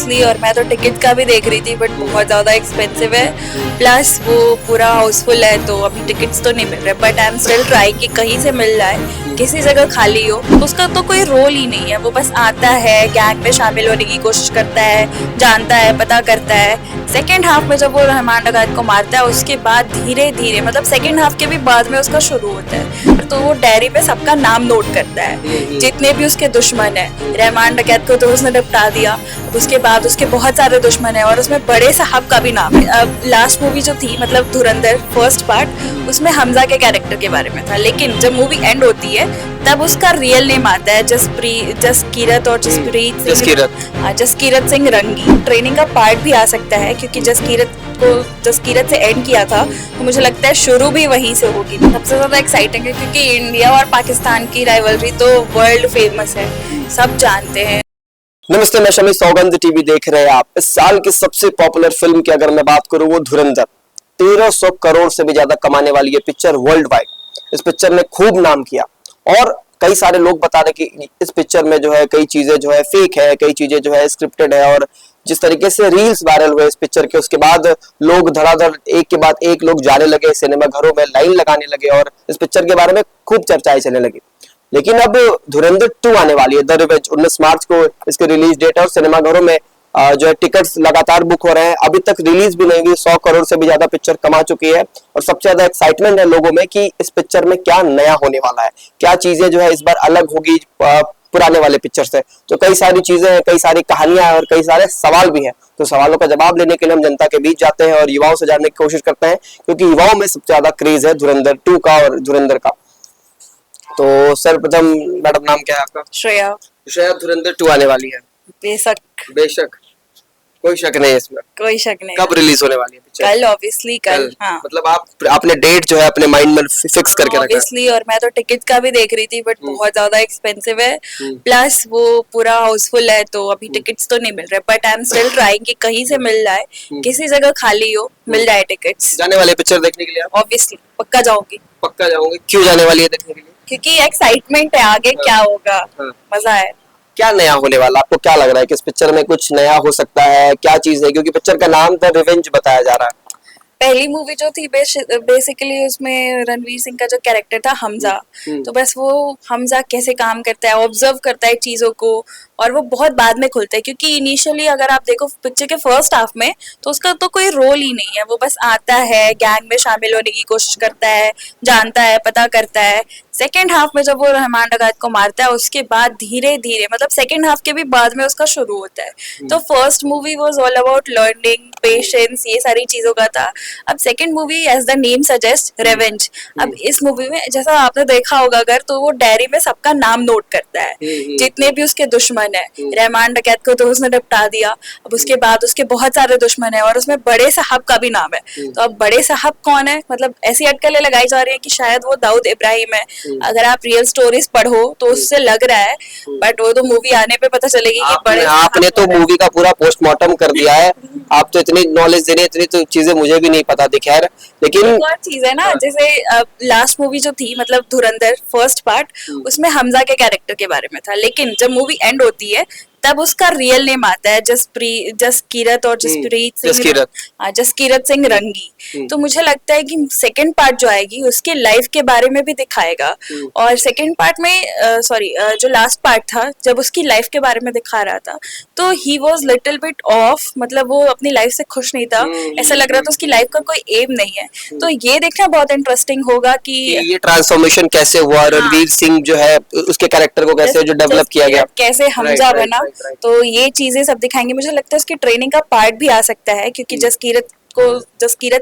Obviously, और मैं तो टिकट का भी देख रही थी बट बहुत ज़्यादा एक्सपेंसिव है, प्लस वो पूरा हाउसफुल है तो अभी टिकट्स तो नहीं मिल रहे, but I am still trying कि कहीं से मिल जाए, किसी जगह खाली हो। उसका तो कोई रोल ही नहीं है, वो बस आता है, गैंग में शामिल होने की कोशिश करता है, जानता है, पता करता है। सेकेंड हाफ में जब वो रहमान डकायत को मारता है उसके बाद धीरे धीरे, मतलब सेकेंड हाफ के भी बाद में उसका शुरू होता है, तो वो डायरी पे सबका नाम नोट करता है, जितने भी उसके दुश्मन है। रहमान डकैत को तो उसने निपटा दिया, उसके बाद उसके बहुत सारे दुश्मन है और उसमें बड़े साहब का भी नाम है। अब लास्ट मूवी जो थी, मतलब धुरंधर फर्स्ट पार्ट, उसमें हमजा के कैरेक्टर के बारे में था, लेकिन जब मूवी एंड होती है तब उसका रियल नेम आता है जसकीरत और जसकीरत सिंह रंगी। ट्रेनिंग का पार्ट भी आ सकता है क्योंकि जसकीरत से एंड किया था, तो मुझे लगता है शुरू भी वहीं से होगी। सबसे ज्यादा एक्साइटिंग है क्योंकि इंडिया और पाकिस्तान की राइवलरी तो वर्ल्ड फेमस है, सब जानते हैं। नमस्ते, मैं शमी, सौगंध टीवी देख रहे हैं आप। इस साल की सबसे पॉपुलर फिल्म की अगर मैं बात करूं वो धुरंधर, 1300 करोड़ से भी ज्यादा कमाने वाली ये पिक्चर वर्ल्ड वाइड। इस पिक्चर ने खूब नाम किया और कई सारे लोग बता रहे कि इस पिक्चर में जो है कई चीजें जो है फेक है, कई चीजें जो है स्क्रिप्टेड है, और जिस तरीके से रील्स वायरल हुए इस पिक्चर के, उसके बाद लोग धड़ाधड़ एक के बाद एक लोग जाने लगे, सिनेमा घरों में लाइन लगाने लगे और इस पिक्चर के बारे में खूब चर्चाएं चलने लगी। लेकिन अब धुरंधर 2 आने वाली है, द रिवेंज। 19 मार्च को इसकी रिलीज डेट है और सिनेमा घरों में जो है टिकट्स लगातार बुक हो रहे हैं। अभी तक रिलीज भी नहीं हुई, 100 करोड़ से भी ज्यादा पिक्चर कमा चुकी है और सबसे ज्यादा एक्साइटमेंट है लोगों में कि इस पिक्चर में क्या नया होने वाला है, क्या चीजें जो है इस बार अलग होगी पुराने वाले पिक्चर से। तो कई सारी चीजें हैं, कई सारी कहानियां हैं और कई सारे सवाल भी हैं। तो सवालों का जवाब लेने के लिए हम जनता के बीच जाते हैं और युवाओं से जानने की कोशिश करते हैं, क्योंकि युवाओं में सबसे ज्यादा क्रेज है धुरंधर 2 का और धुरंधर का। तो सर्वप्रथम मैडम, नाम क्या है आपका? श्रेया। श्रेया, धुरंधर 2 आने वाली है। बेशक कोई शक नहीं है इसमें, कोई शक नहीं। कब रिलीज होने वाली है पिक्चर? कल, ऑब्वियसली कल। हाँ, मतलब आपने डेट जो है अपने माइंड में फिक्स करके रखा है? ऑब्वियसली, और मैं तो टिकट का भी देख रही थी बट बहुत ज्यादा एक्सपेंसिव है, प्लस वो पूरा हाउसफुल है तो अभी टिकट्स तो नहीं मिल रहे, but I am still trying कि कहीं से मिल जाए, किसी जगह खाली हो, मिल जाए टिकट्स। जाने वाले पिक्चर देखने के लिए? ऑब्वियसली पक्का जाऊंगी। पक्का जाऊंगी। क्यों जाने वाली है देखने के लिए? क्योंकि एक्साइटमेंट है, आगे क्या होगा, मजा है। क्या नया होने वाला, आपको क्या लग रहा है कि इस पिक्चर में कुछ नया हो सकता है? क्या चीज है, क्योंकि पिक्चर का नाम द रिवेंज बताया जा रहा है। पहली मूवी जो थी बेसिकली उसमें रणवीर सिंह का जो कैरेक्टर था हमजा, तो बस वो हमजा कैसे काम करता है, ऑब्जर्व करता है चीजों को, और वो बहुत बाद में खुलता है क्योंकि इनिशियली अगर आप देखो पिक्चर के फर्स्ट हाफ में तो उसका तो कोई रोल ही नहीं है, वो बस आता है, गैंग में शामिल होने की कोशिश करता है, जानता है, पता करता है। सेकेंड हाफ में जब वो रहमान डकायत को मारता है उसके बाद धीरे धीरे, मतलब सेकेंड हाफ के भी बाद में उसका शुरू होता है। तो first movie was all about learning, patience, ये सारी चीजों का था। अब second movie as the name suggest, revenge. अब इस मूवी में जैसा आपने देखा होगा अगर, तो वो डायरी में सबका नाम नोट करता है, जितने भी उसके दुश्मन है। रहमान डकैत को तो उसने निपटा दिया, अब उसके बाद उसके बहुत सारे दुश्मन है और उसमें बड़े साहब का भी नाम है। तो अब बड़े साहब कौन है, मतलब ऐसी अटकलें लगाई जा रही है कि शायद वो दाऊद इब्राहिम है। अगर आप रियल स्टोरीज पढ़ो तो उससे लग रहा है, बट वो तो मूवी आने पे पता चलेगी कि बड़े। आपने तो मूवी का पूरा पोस्टमार्टम कर दिया है, आप तो इतनी नॉलेज दे रहे हैं, इतनी तो चीजें मुझे भी नहीं पता थी। खैर, लेकिन एक और चीज है ना, जैसे लास्ट मूवी जो थी, मतलब धुरंधर फर्स्ट पार्ट, उसमें हमजा के कैरेक्टर के बारे में था, लेकिन जब मूवी एंड होती है तब उसका रियल नेम आता है जसकीरत और जसकीरत सिंह रंगी। तो मुझे लगता है कि सेकंड पार्ट जो आएगी उसके लाइफ के बारे में भी दिखाएगा, और सेकंड पार्ट में जो लास्ट पार्ट था जब उसकी लाइफ के बारे में दिखा रहा था तो he was little bit of, मतलब वो अपनी लाइफ से खुश नहीं था, ऐसा लग रहा था उसकी लाइफ का कोई एम नहीं है। तो ये देखना बहुत इंटरेस्टिंग होगा कि ये ट्रांसफॉर्मेशन कैसे हुआ, रणवीर सिंह जो है उसके कैरेक्टर को कैसे जो डेवलप किया गया, कैसे हमजा बना। तो ये चीजें सब दिखाएंगे। मुझे लगता है उसकी ट्रेनिंग का पार्ट भी आ सकता है क्योंकि जसकीरत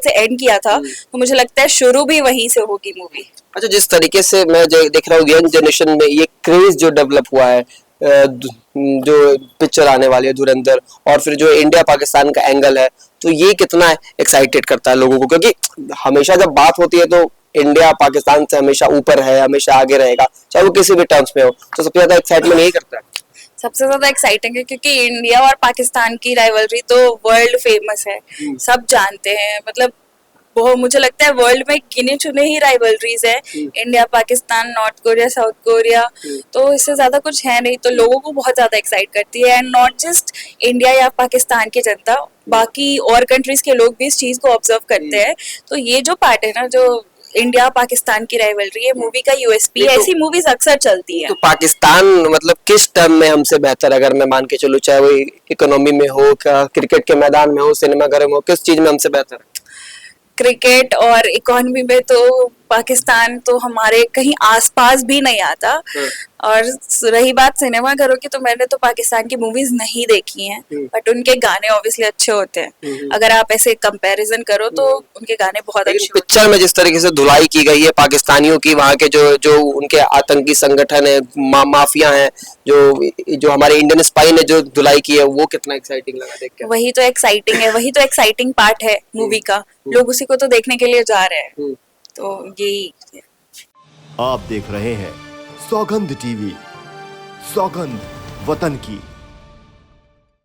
से एंड किया था, तो मुझे लगता है शुरू भी वहीं से होगी मूवी। अच्छा, जिस तरीके से मैं देख रहा हूँ यंग जनरेशन में ये क्रेज जो डेवलप हुआ है, जो पिक्चर आने वाली है धुरंधर, और फिर जो इंडिया पाकिस्तान का एंगल है, तो ये कितना एक्साइटेड करता है लोगों को? क्योंकि हमेशा जब बात होती है तो इंडिया पाकिस्तान से हमेशा ऊपर है, हमेशा आगे रहेगा, चाहे वो किसी भी टर्म्स में हो। तो सबसे ज्यादा एक्साइटमेंट यही करता है। सबसे ज्यादा एक्साइटिंग है क्योंकि इंडिया और पाकिस्तान की राइवलरी तो वर्ल्ड फेमस है, सब जानते हैं। मतलब बहुत मुझे लगता है वर्ल्ड में गिने चुने ही राइवलरीज है, India Pakistan, north Korea, south Korea, तो इससे ज्यादा कुछ है नहीं, तो लोगों को बहुत ज्यादा एक्साइट करती है। एंड नॉट जस्ट इंडिया या पाकिस्तान की जनता, बाकी और कंट्रीज के लोग भी इस चीज को ऑब्जर्व करते हैं। तो ये जो पार्ट है ना, जो इंडिया पाकिस्तान की राइवलरी है, मूवी का यूएसपी है। ऐसी मूवीज अक्सर चलती है। तो पाकिस्तान मतलब किस टर्म में हमसे बेहतर, अगर मैं मान के चलूं, चाहे वो इकोनॉमी में हो, क्रिकेट के मैदान में हो, सिनेमाघर में हो, किस चीज में हमसे बेहतर है? क्रिकेट और इकोनॉमी में तो पाकिस्तान तो हमारे कहीं आसपास भी नहीं आता। और रही बात सिनेमा घरों की, तो मैंने तो पाकिस्तान की मूवीज नहीं देखी हैं, बट उनके गाने ऑब्वियसली अच्छे होते हैं। अगर आप ऐसे कंपैरिजन करो तो उनके गाने बहुत अच्छे होते हैं। पिक्चर में जिस तरीके से धुलाई की गई है पाकिस्तानियों की, वहाँ के जो जो उनके आतंकी संगठन है, माफिया है, जो हमारे इंडियन स्पाई ने जो धुलाई की है, वो कितना एक्साइटिंग लगा देख के। वही तो एक्साइटिंग है, वही तो एक्साइटिंग पार्ट है मूवी का। लोग उसी को तो देखने के लिए जा रहे हैं, तो यही। आप देख रहे हैं सौगंध टीवी, सौगंध वतन की।